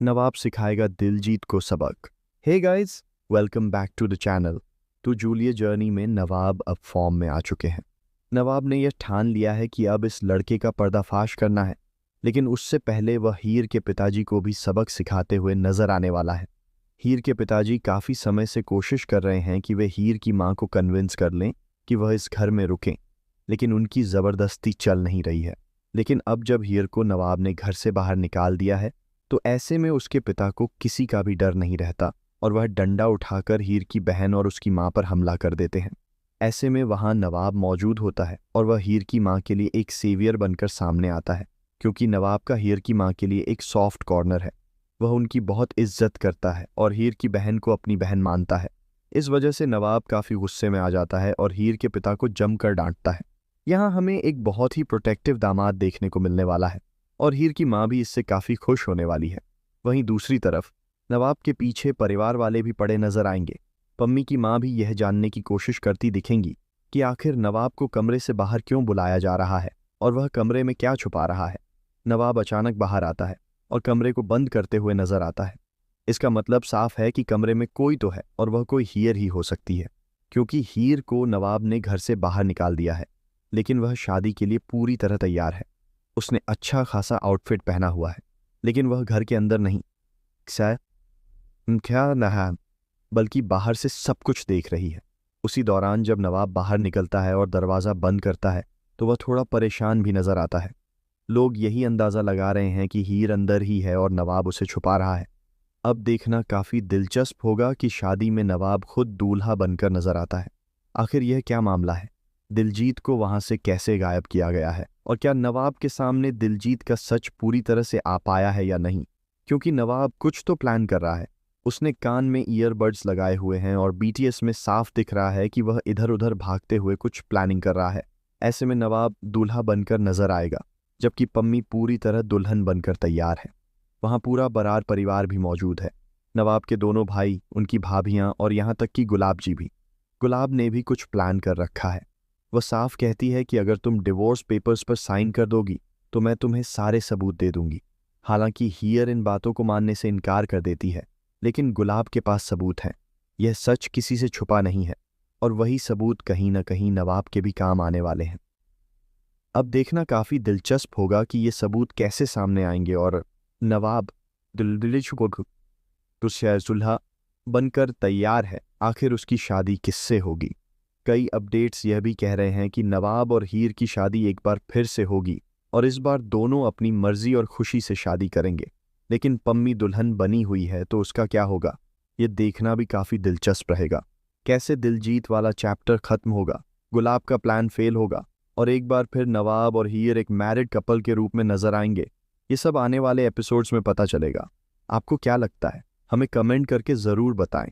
नवाब सिखाएगा दिलजीत को सबक। Hey guys, welcome back to the channel. तो जूलियट जर्नी में नवाब अब फॉर्म में आ चुके हैं। नवाब ने यह ठान लिया है कि अब इस लड़के का पर्दाफाश करना है, लेकिन उससे पहले वह हीर के पिताजी को भी सबक सिखाते हुए नजर आने वाला है। हीर के पिताजी काफ़ी समय से कोशिश कर रहे हैं कि वे हीर की मां को कन्विंस कर लें कि वह इस घर में रुकें, लेकिन उनकी ज़बरदस्ती चल नहीं रही है। लेकिन अब जब हीर को नवाब ने घर से बाहर निकाल दिया है, तो ऐसे में उसके पिता को किसी का भी डर नहीं रहता और वह डंडा उठाकर हीर की बहन और उसकी मां पर हमला कर देते हैं। ऐसे में वहां नवाब मौजूद होता है और वह हीर की मां के लिए एक सेवियर बनकर सामने आता है, क्योंकि नवाब का हीर की मां के लिए एक सॉफ्ट कॉर्नर है। वह उनकी बहुत इज्जत करता है और हीर की बहन को अपनी बहन मानता है। इस वजह से नवाब काफ़ी गुस्से में आ जाता है और हीर के पिता को जमकर डांटता है। यहाँ हमें एक बहुत ही प्रोटेक्टिव दामाद देखने को मिलने वाला है और हीर की मां भी इससे काफ़ी खुश होने वाली है। वहीं दूसरी तरफ नवाब के पीछे परिवार वाले भी पड़े नजर आएंगे। पम्मी की मां भी यह जानने की कोशिश करती दिखेंगी कि आखिर नवाब को कमरे से बाहर क्यों बुलाया जा रहा है और वह कमरे में क्या छुपा रहा है। नवाब अचानक बाहर आता है और कमरे को बंद करते हुए नजर आता है। इसका मतलब साफ है कि कमरे में कोई तो है और वह कोई हीर ही हो सकती है, क्योंकि हीर को नवाब ने घर से बाहर निकाल दिया है, लेकिन वह शादी के लिए पूरी तरह तैयार है। उसने अच्छा खासा आउटफिट पहना हुआ है, लेकिन वह घर के अंदर नहीं क्या नहा बल्कि बाहर से सब कुछ देख रही है। उसी दौरान जब नवाब बाहर निकलता है और दरवाज़ा बंद करता है, तो वह थोड़ा परेशान भी नजर आता है। लोग यही अंदाज़ा लगा रहे हैं कि हीर अंदर ही है और नवाब उसे छुपा रहा है। अब देखना काफ़ी दिलचस्प होगा कि शादी में नवाब खुद दूल्हा बनकर नजर आता है। आखिर यह क्या मामला है? दिलजीत को वहां से कैसे गायब किया गया है और क्या नवाब के सामने दिलजीत का सच पूरी तरह से आ पाया है या नहीं? क्योंकि नवाब कुछ तो प्लान कर रहा है। उसने कान में ईयरबड्स लगाए हुए हैं और बीटीएस में साफ दिख रहा है कि वह इधर उधर भागते हुए कुछ प्लानिंग कर रहा है। ऐसे में नवाब दूल्हा बनकर नजर आएगा, जबकि पम्मी पूरी तरह दुल्हन बनकर तैयार है। वहां पूरा बरार परिवार भी मौजूद है। नवाब के दोनों भाई, उनकी भाभियां और यहाँ तक कि गुलाब जी भी। गुलाब ने भी कुछ प्लान कर रखा है। वह साफ कहती है कि अगर तुम डिवोर्स पेपर्स पर साइन कर दोगी तो मैं तुम्हें सारे सबूत दे दूंगी। हालांकि हीयर इन बातों को मानने से इनकार कर देती है, लेकिन गुलाब के पास सबूत हैं। यह सच किसी से छुपा नहीं है और वही सबूत कहीं ना कहीं नवाब के भी काम आने वाले हैं। अब देखना काफ़ी दिलचस्प होगा कि ये सबूत कैसे सामने आएंगे और नवाब दुल्हा बनकर तैयार है। आखिर उसकी शादी किससे होगी? कई अपडेट्स यह भी कह रहे हैं कि नवाब और हीर की शादी एक बार फिर से होगी और इस बार दोनों अपनी मर्जी और खुशी से शादी करेंगे। लेकिन पम्मी दुल्हन बनी हुई है तो उसका क्या होगा? ये देखना भी काफ़ी दिलचस्प रहेगा। कैसे दिलजीत वाला चैप्टर खत्म होगा, गुलाब का प्लान फेल होगा और एक बार फिर नवाब और हीर एक मैरिड कपल के रूप में नजर आएंगे। ये सब आने वाले एपिसोड्स में पता चलेगा। आपको क्या लगता है? हमें कमेंट करके ज़रूर बताएं।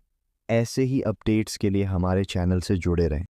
ऐसे ही अपडेट्स के लिए हमारे चैनल से जुड़े रहें।